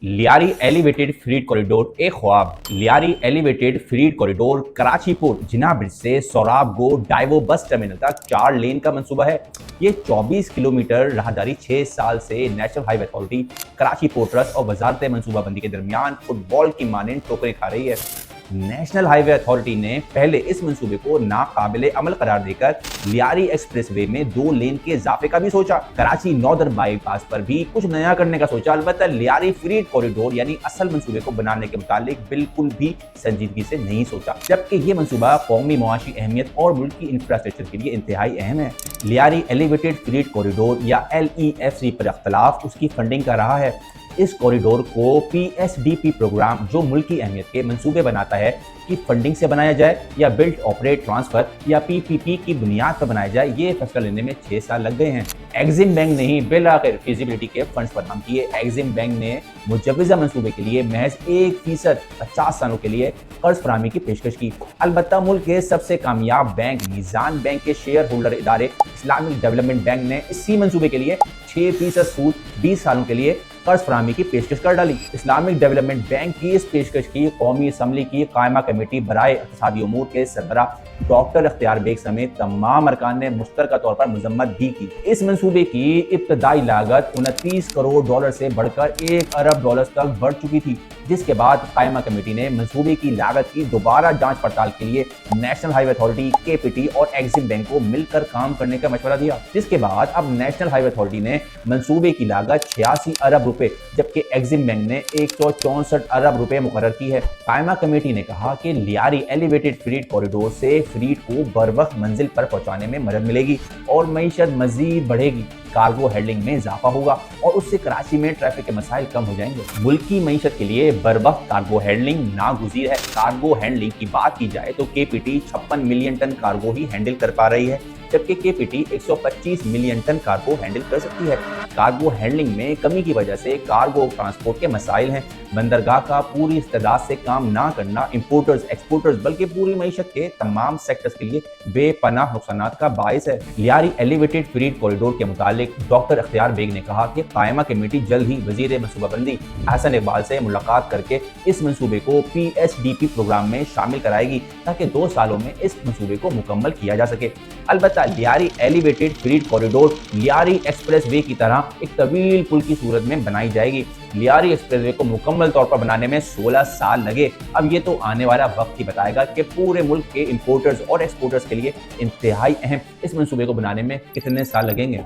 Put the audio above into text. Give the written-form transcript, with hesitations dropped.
Lyari elevated freight corridor एक ख्वाब। Lyari elevated freight corridor Karachi port Jinnah bridge से Sohrab Goth Daewoo bus terminal तक 4 लेन का मंसूबा है। ये 24 किलोमीटर राहदारी 6 साल से national highway authority, Karachi port trust और वजारत मंसूबाबंदी के दरमियान फुटबॉल की मानंद ठोकरें खा रही है। नेशनल हाईवे अथॉरिटी ने पहले इस मंसूबे को नाकाबिले अमल करार देकर लियारी एक्सप्रेस वे में 2 लेन के इजाफे का भी सोचा। कराची नॉर्दर्न बाईपास पर भी कुछ नया करने का सोचा। अलबत्ता लियारी फ्रीट कॉरिडोर यानी असल मंसूबे को बनाने के मुतालिक बिल्कुल भी संजीदगी से नहीं सोचा, जबकि ये मंसूबा कौमी मुआशी अहमियत और मुल्क की इंफ्रास्ट्रक्चर के लिए इंतहाई अहम है। लियारी एलिवेटेड फ्रीट कॉरिडोर या LEFC पर अख्तलाफ उसकी फंडिंग का रहा है। इस कॉरिडोर को PSDP प्रोग्राम, जो मुल्की अहमियत के मंसूबे बनाता है, कि फंडिंग से बनाया जाए या बिल्ड ऑपरेट ट्रांसफर या PPP की बुनियाद पर बनाया जाए, ये फैसला लेने में 6 साल लग गए हैं। एग्जिम बैंक ने ही बिलाखिर फिजिबिलिटी के फंड्स फराहम किए। एग्जिम बैंक ने मुजव्वज़ा मंसूबे के लिए महज 1% 50 सालों के लिए कर्ज फराहमी की पेशकश की। अलबत्ता मुल्क के सबसे कामयाब बैंक मीज़ान बैंक के शेयर होल्डर इदारे इस्लामिक डेवलपमेंट बैंक ने इसी मंसूबे के लिए 6% सूद 20 सालों के लिए कर्ज फराहमी की पेशकश कर डाली। इस्लामिक डेवलपमेंट बैंक की इस पेशकश की कौमी असम्बली की कायमा कमेटी बराए इक़्तिसादी उमूर के सरबराह डॉक्टर इख्तियार बेग समेत तमाम अरकान ने मुश्तरका तौर पर मजम्मत भी की। इस मंसूबे की इब्तदाई लागत 29 करोड़ डॉलर से बढ़कर 1 अरब डॉलर तक बढ़ चुकी थी, जिसके बाद कायमा कमेटी ने मंसूबे की लागत की दोबारा जांच पड़ताल के लिए नेशनल हाईवे अथॉरिटी, KPT और एग्जिम बैंक को मिलकर काम करने का मशवरा दिया। जिसके बाद अब नेशनल हाईवे अथॉरिटी ने मंसूबे की लागत 86 अरब रुपए, जबकि एग्जिम बैंक ने 164 अरब रुपए मुकर्रर की है। कायमा कमेटी ने कहा कि लियारी एलिवेटेड फ्रीट कॉरिडोर से फ्रीट को बरवक्त मंजिल पर पहुंचाने में मदद मिलेगी और मईशत मजीद बढ़ेगी, कार्गो हैंडलिंग में इजाफा होगा और उससे कराची में ट्रैफिक के मसाइल कम हो जाएंगे। मुल्क की मईशत के लिए बरवक्त कार्गो हैंडलिंग नागुज़ीर है। कार्गो हैंडलिंग की बात की जाए तो KPT 56 मिलियन टन कार्गो ही हैंडल कर पा रही है, जबकि KPT 125 million ton cargo handle कर सकती है। कार्गो हैंडलिंग में कमी की वजह से कार्गो ट्रांसपोर्ट के मसाइल हैं। बंदरगाह का पूरी इस्तेदाद से काम ना करना इंपोर्टर्स, एक्सपोर्टर्स बल्कि पूरी मईशत के तमाम सेक्टर्स के लिए बेपनाह नुकसानात का बाइस है। लियारी एलिवेटेड फ्रीट कॉरिडोर के मुतालिक डॉक्टर इख्तियार बेग ने कहा कि कायमा कमेटी जल्द ही वजीर मंसूबाबंदी हसन इकबाल से मुलाकात करके इस मंसूबे को PSDP प्रोग्राम में शामिल कराएगी, ताकि 2 सालों में इस मंसूबे को मुकम्मल किया जा सके। अलबत्ता Lyari elevated freight corridor Lyari express way की तरह एक तवील पुल की सूरत में बनाई जाएगी। लियारी एक्सप्रेस वे को मुकम्मल तौर पर बनाने में 16 साल लगे। अब ये तो आने वाला वक्त ही बताएगा कि पूरे मुल्क के इंपोर्टर्स और एक्सपोर्टर्स के लिए इंतहाई अहम इस मंसूबे को बनाने में कितने साल लगेंगे।